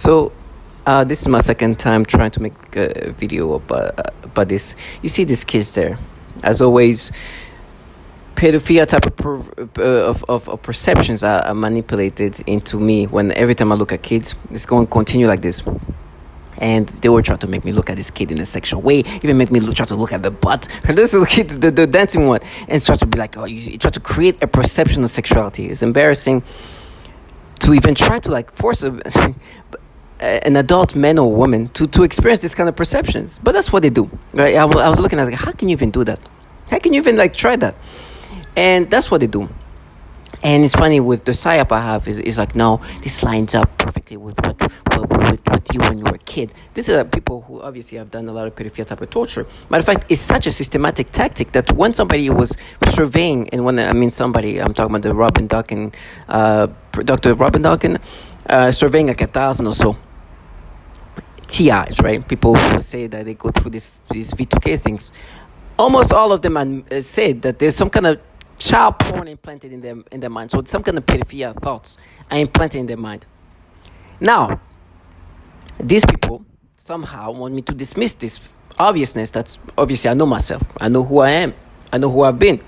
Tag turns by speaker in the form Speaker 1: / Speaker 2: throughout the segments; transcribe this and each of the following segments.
Speaker 1: So, this is my second time trying to make a video about this. You see these kids there. As always, pedophilia type of perceptions are manipulated into me when every time I look at kids, it's going to continue like this. And they were trying to make me look at this kid in a sexual way, even make me try to look at the butt. This is the kid, the dancing one, and start to be like, oh, you try to create a perception of sexuality. It's embarrassing to even try to like force an adult man or woman to experience this kind of perceptions. But that's what they do, right? I was looking at it, like, how can you even do that? How can you even like try that? And that's what they do. And it's funny with the psyop I have is like, no, this lines up perfectly with what you when you were a kid. These are people who obviously have done a lot of pedophilia type of torture. Matter of fact, it's such a systematic tactic that when somebody was surveying, and when I mean somebody, I'm talking about the Robin Duncan, Dr. Robin Duncan, surveying like 1,000 or so TIs, right? People who say that they go through these V2K things. Almost all of them said that there's some kind of child porn implanted in their mind. So some kind of pedophilia thoughts are implanted in their mind. Now, these people somehow want me to dismiss this obviousness. That's obviously I know myself. I know who I am. I know who I've been.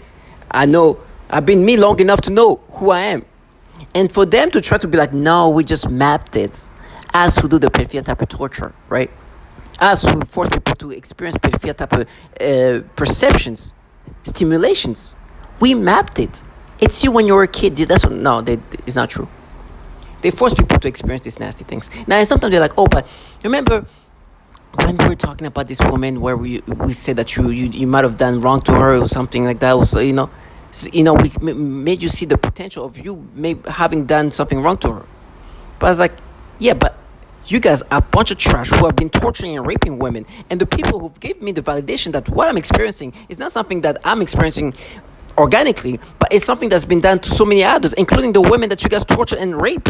Speaker 1: I know I've been me long enough to know who I am. And for them to try to be like, no, we just mapped it. As who do the pedophilia type of torture, right? As who force people to experience pedophilia type of perceptions, stimulations. We mapped it. It's you when you were a kid. It's not true. They force people to experience these nasty things. Now, and sometimes they're like, oh, but remember when we were talking about this woman where we said that you might have done wrong to her or something like that. Also, we made you see the potential of you having done something wrong to her. But I was like, yeah, but you guys are a bunch of trash who have been torturing and raping women. And the people who gave me the validation that what I'm experiencing is not something that I'm experiencing organically, but it's something that's been done to so many others, including the women that you guys torture and rape.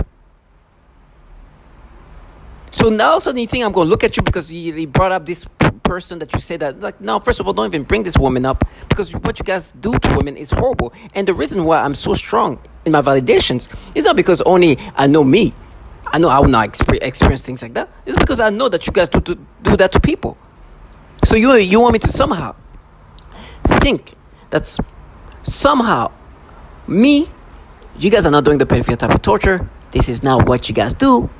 Speaker 1: So now all of a sudden you think I'm going to look at you because you brought up this person that you say that, like, no, first of all, don't even bring this woman up, because what you guys do to women is horrible. And the reason why I'm so strong in my validations is not because only I know me. I know I will not experience things like that. It's because I know that you guys do that to people. So you want me to somehow think that's somehow you guys are not doing the pedophilia type of torture. This is not what you guys do.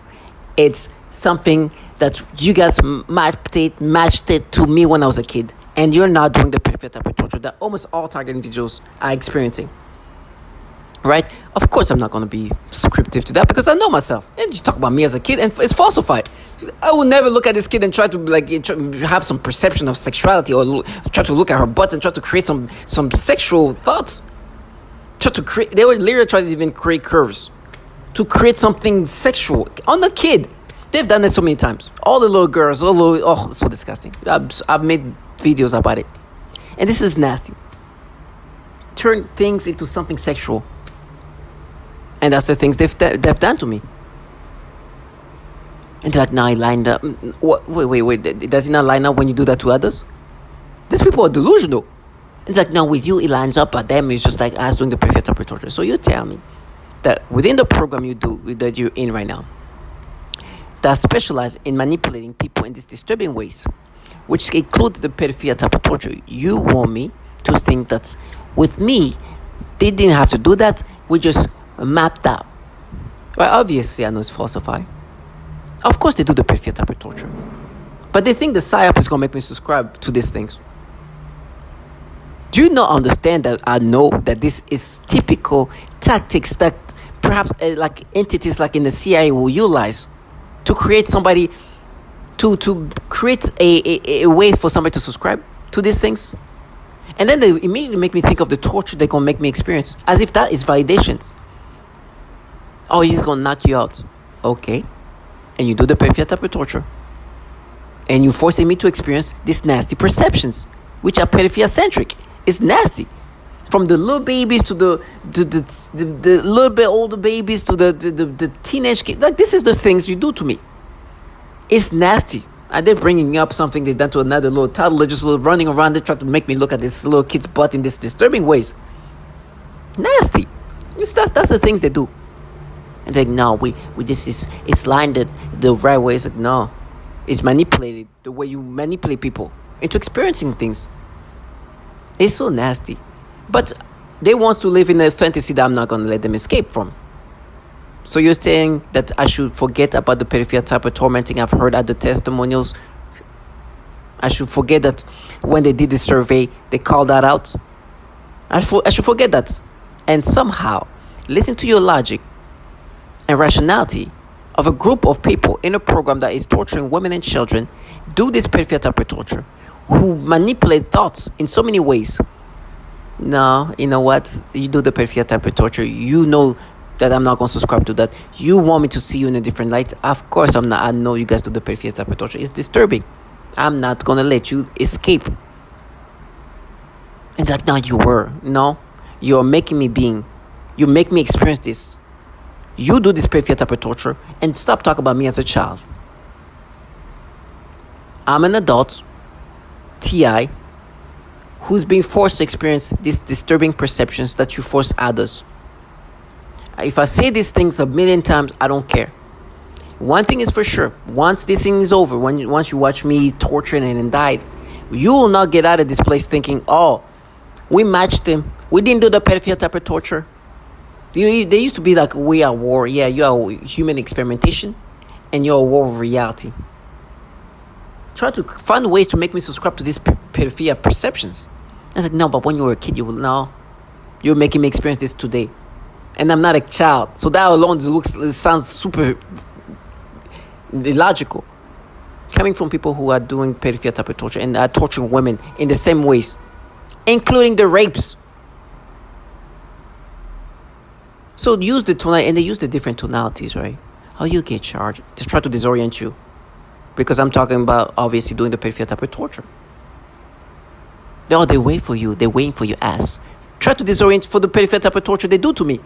Speaker 1: It's something that you guys matched it to me when I was a kid, and you're not doing the pedophilia type of torture that almost all target individuals are experiencing. Right? Of course, I'm not going to be descriptive to that because I know myself. And you talk about me as a kid, and it's falsified. I will never look at this kid and try to have some perception of sexuality, or try to look at her butt and try to create some sexual thoughts. They were literally trying to even create curves to create something sexual on the kid. They've done it so many times. All the little girls, it's so disgusting. I've made videos about it, and this is nasty. Turn things into something sexual. And that's the things they've done to me. And they're like, no, it lined up. Wait. Does it not line up when you do that to others? These people are delusional. It's like, no, with you, it lines up. But them, it's just like us doing the pedophilia type of torture. So you tell me that within the program that you're in right now, that specialize in manipulating people in these disturbing ways, which includes the pedophilia type of torture, you want me to think that with me, they didn't have to do that. We just mapped out. Well, obviously I know it's falsified. Of course they do the pedophilia type of torture, but they think the psyop is going to make me subscribe to these things. Do you not understand that I know that this is typical tactics that perhaps like entities like in the CIA will utilize to create somebody to create a way for somebody to subscribe to these things? And then they immediately make me think of the torture they're going to make me experience, as if that is validations. Oh, he's going to knock you out. Okay. And you do the pedophilia type of torture. And you're forcing me to experience these nasty perceptions, which are pedophilia-centric. It's nasty. From the little babies to the little bit older babies to the teenage kids. Like, this is the things you do to me. It's nasty. And they're bringing up something they done to another little toddler, just running around. They try to make me look at this little kid's butt in these disturbing ways. Nasty. That's the things they do. And they're like, no, we this is it's lined the right way. It's like, no, it's manipulated the way you manipulate people into experiencing things. It's so nasty. But they want to live in a fantasy that I'm not going to let them escape from. So you're saying that I should forget about the pedophilia type of tormenting I've heard at the testimonials? I should forget that when they did the survey, they called that out? I should forget that. And somehow, listen to your logic and rationality of a group of people in a program that is torturing women and children, do this pedophilia type of torture, who manipulate thoughts in so many ways. No, you know what? You do the pedophilia type of torture. You know that I'm not going to subscribe to that. You want me to see you in a different light. Of course I'm not. I know you guys do the pedophilia type of torture. It's disturbing. I'm not going to let you escape. And like, no, you were. No, you're making me being. You make me experience this. You do this pedophilia type of torture and stop talking about me as a child. I'm an adult, TI, who's being forced to experience these disturbing perceptions that you force others. If I say these things a million times, I don't care. One thing is for sure, once this thing is over, once you watch me tortured and died, you will not get out of this place thinking, oh, we matched him. We didn't do the pedophilia type of torture. They used to be like, we are war. Yeah, you are human experimentation and you're a war of reality. Try to find ways to make me subscribe to these pedophilia perceptions. I was like, no, but when you were a kid, you will know. You're making me experience this today. And I'm not a child. So that alone sounds super illogical. Coming from people who are doing pedophilia type of torture and are torturing women in the same ways, including the rapes. So use the tonality, and they use the different tonalities, right? How you get charged to try to disorient you. Because I'm talking about obviously doing the pedophilia type of torture. They wait for you. They're waiting for your ass. Try to disorient for the pedophilia type of torture they do to me.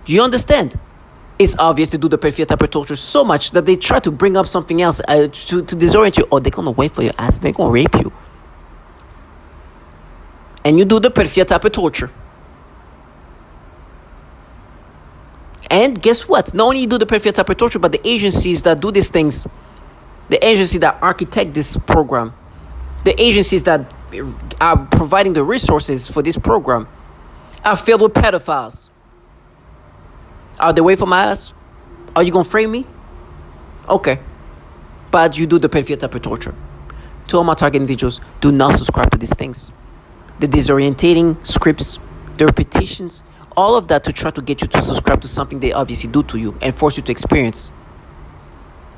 Speaker 1: Do you understand? It's obvious to do the pedophilia type of torture so much that they try to bring up something else to disorient you. Oh, they're going to wait for your ass. They're going to rape you. And you do the pedophilia type of torture. And guess what? Not only you do the pedophilia type of torture, but the agencies that do these things, the agencies that architect this program, the agencies that are providing the resources for this program are filled with pedophiles. Are they waiting for my ass? Are you going to frame me? Okay. But you do the pedophilia type of torture. To all my target individuals, do not subscribe to these things. The disorientating scripts, the repetitions, all of that to try to get you to subscribe to something they obviously do to you and force you to experience.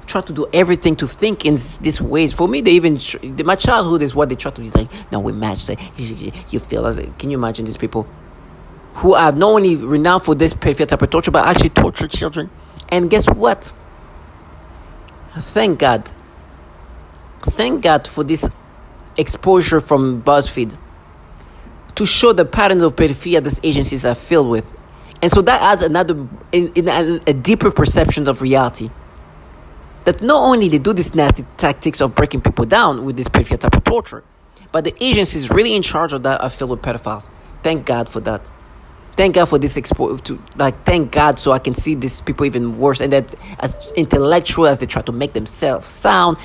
Speaker 1: Try to do everything to think in these ways. For me, my childhood is what they try to be like, no, we matched it. You feel as, can you imagine these people who are not only renowned for this pedophilia type of torture, but actually torture children? And guess what? Thank God. Thank God for this exposure from BuzzFeed to show the patterns of pedophilia these agencies are filled with. And so that adds a deeper perception of reality. That not only they do these nasty tactics of breaking people down with this pedophilia type of torture, but the agencies really in charge of that are filled with pedophiles. Thank God for that. Thank God for this thank God so I can see these people even worse, and that as intellectual as they try to make themselves sound,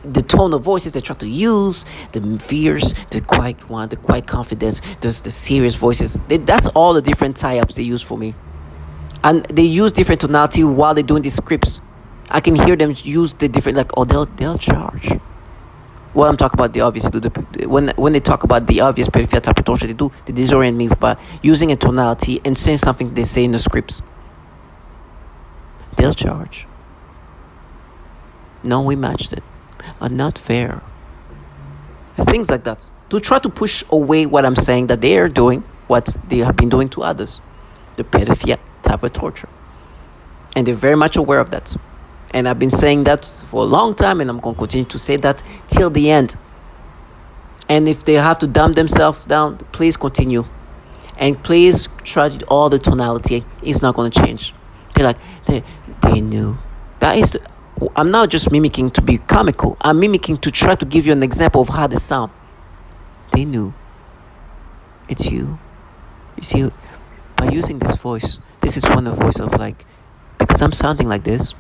Speaker 1: the tone of voices they try to use, the fears, the quiet one, the quiet confidence, the serious voices. That's all the different tie-ups they use for me. And they use different tonality while they're doing these scripts. I can hear them use the different, they'll charge. Well, I'm talking about the obvious. When they talk about the obvious pedophilia type of torture, they disorient me by using a tonality and saying something they say in the scripts. They'll charge. No, we matched it. Not fair. Things like that. To try to push away what I'm saying that they are doing, what they have been doing to others. The pedophilia type of torture. And they're very much aware of that. And I've been saying that for a long time, and I'm going to continue to say that till the end. And if they have to dumb themselves down, please continue. And please try all the tonality. It's not going to change. They're like, they knew. I'm not just mimicking to be comical. I'm mimicking to try to give you an example of how they sound. They knew. It's you. You see, by using this voice, this is one of the voice of like, because I'm sounding like this,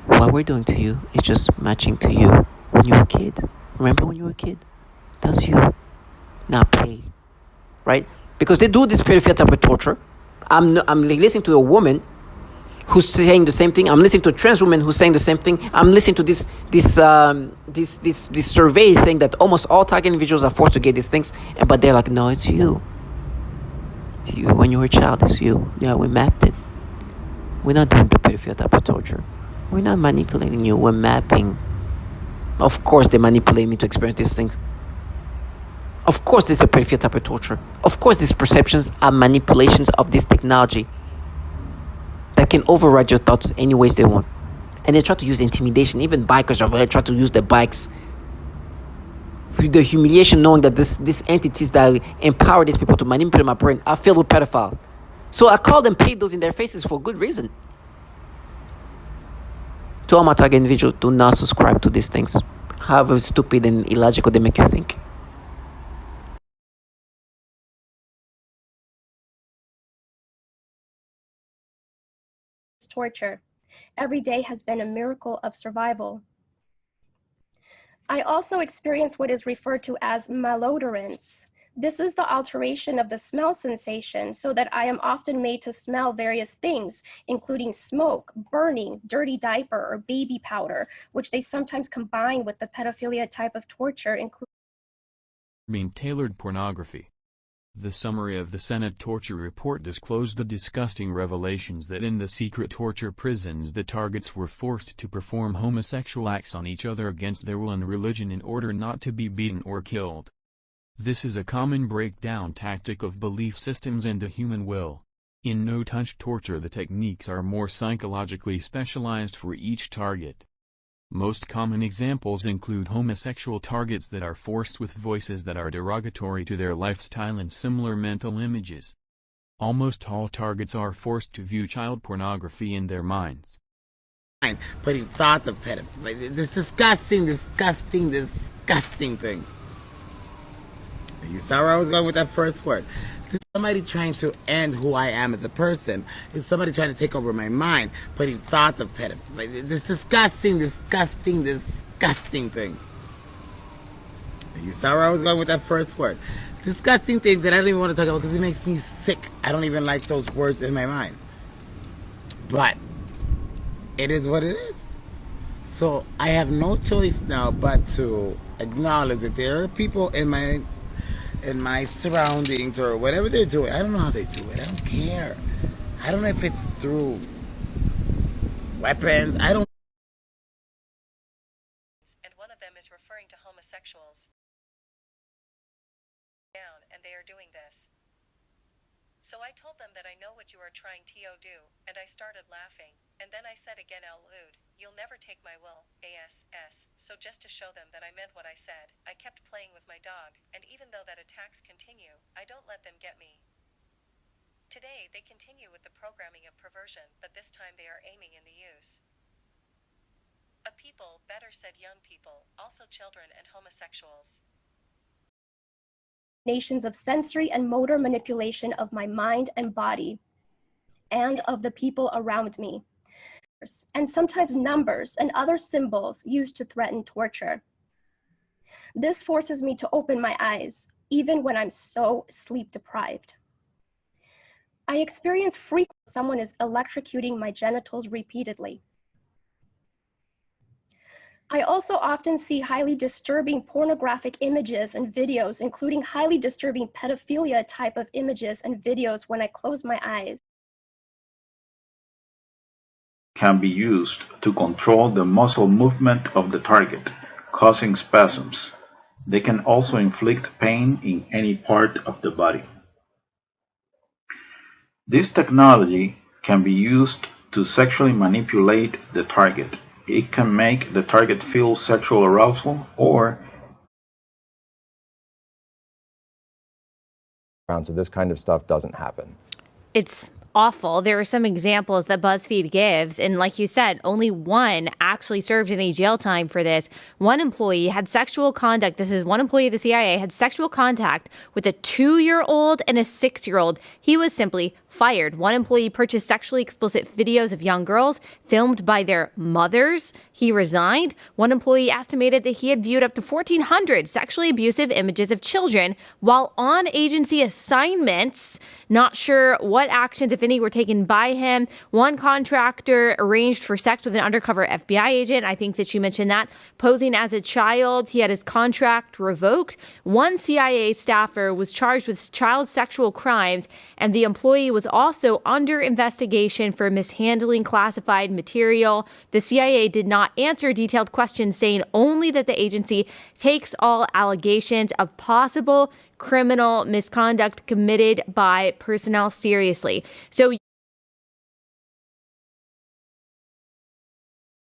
Speaker 1: what we're doing to you is just matching to you when you were a kid. Remember when you were a kid? That was you. Now pay. Right? Because they do this pedophilia type of torture. I'm listening to a woman who's saying the same thing. I'm listening to a trans woman who's saying the same thing. I'm listening to this survey saying that almost all target individuals are forced to get these things, but they're like, no, it's you. You, when you were a child, it's you. Yeah, we mapped it. We're not doing the pedophilia type of torture. We're not manipulating you. We're mapping. Of course, they manipulate me to experience these things. Of course, this is a pedophilia type of torture. Of course, these perceptions are manipulations of this technology that can override your thoughts any ways they want. And they try to use intimidation. Even bikers are try to use their bikes. The humiliation knowing that these entities that empower these people to manipulate my brain are filled with pedophiles. So I call them pedos in their faces for good reason. To all my target individuals, do not subscribe to these things. However stupid and illogical they make you think.
Speaker 2: Torture. Every day has been a miracle of survival. I also experience what is referred to as malodorance. This is the alteration of the smell sensation so that I am often made to smell various things, including smoke, burning, dirty diaper, or baby powder, which they sometimes combine with the pedophilia type of torture, including
Speaker 3: tailored pornography. The summary of the Senate torture report disclosed the disgusting revelations that in the secret torture prisons the targets were forced to perform homosexual acts on each other against their will and religion in order not to be beaten or killed. This is a common breakdown tactic of belief systems and the human will. In no-touch torture the techniques are more psychologically specialized for each target. Most common examples include homosexual targets that are forced with voices that are derogatory to their lifestyle and similar mental images. Almost all targets are forced to view child pornography in their minds.
Speaker 4: Putting thoughts of pedophilia, this disgusting things. You saw where I was going with that first word. This is somebody trying to end who I am as a person. It's somebody trying to take over my mind, putting thoughts of pedophilia, this disgusting things. You saw where I was going with that first word. Disgusting things that I don't even want to talk about because it makes me sick. I don't even like those words in my mind. But it is what it is. So I have no choice now but to acknowledge that there are people in my surroundings or whatever they're doing. I don't know how they do it. I don't care. I don't know if it's through weapons. I don't.
Speaker 5: And one of them is referring to homosexuals. Down, and they are doing this. So I told them that I know what you are trying to do, and I started laughing, and then I said again out loud, you'll never take my will, ass. So just to show them that I meant what I said, I kept playing with my dog, and even though that attacks continue, I don't let them get me. Today, they continue with the programming of perversion, but this time they are aiming in the use of people, better said young people, also children and homosexuals.
Speaker 2: nations of sensory and motor manipulation of my mind and body and of the people around me, and sometimes numbers and other symbols used to threaten torture. This forces me to open my eyes, even when I'm so sleep deprived. I experience frequently someone is electrocuting my genitals repeatedly. I also often see highly disturbing pornographic images and videos, including highly disturbing pedophilia type of images and videos when I close my eyes.
Speaker 6: Can be used to control the muscle movement of the target, causing spasms. They can also inflict pain in any part of the body. This technology can be used to sexually manipulate the target. It can make the target feel sexual arousal or
Speaker 7: So this kind of stuff doesn't happen.
Speaker 8: It's
Speaker 7: awful. There are some examples that BuzzFeed gives, and like you said, only one actually served any jail time for this. One employee had sexual contact. This is one employee of the CIA had sexual contact with a 2-year-old and a 6-year-old. He was simply fired. One employee purchased sexually explicit videos of young girls filmed by their mothers. He resigned. One employee estimated that he had viewed up to 1,400 sexually abusive images of children while on agency assignments. Not sure what actions, if any, were taken by him. One contractor arranged for sex with an undercover FBI agent. I think that you mentioned that. Posing as a child, he had his contract revoked. One CIA staffer was charged with child sexual crimes, and the employee was also under investigation for mishandling classified material. The CIA did not answer detailed questions, saying only that the agency takes all allegations of possible criminal misconduct committed by personnel seriously. So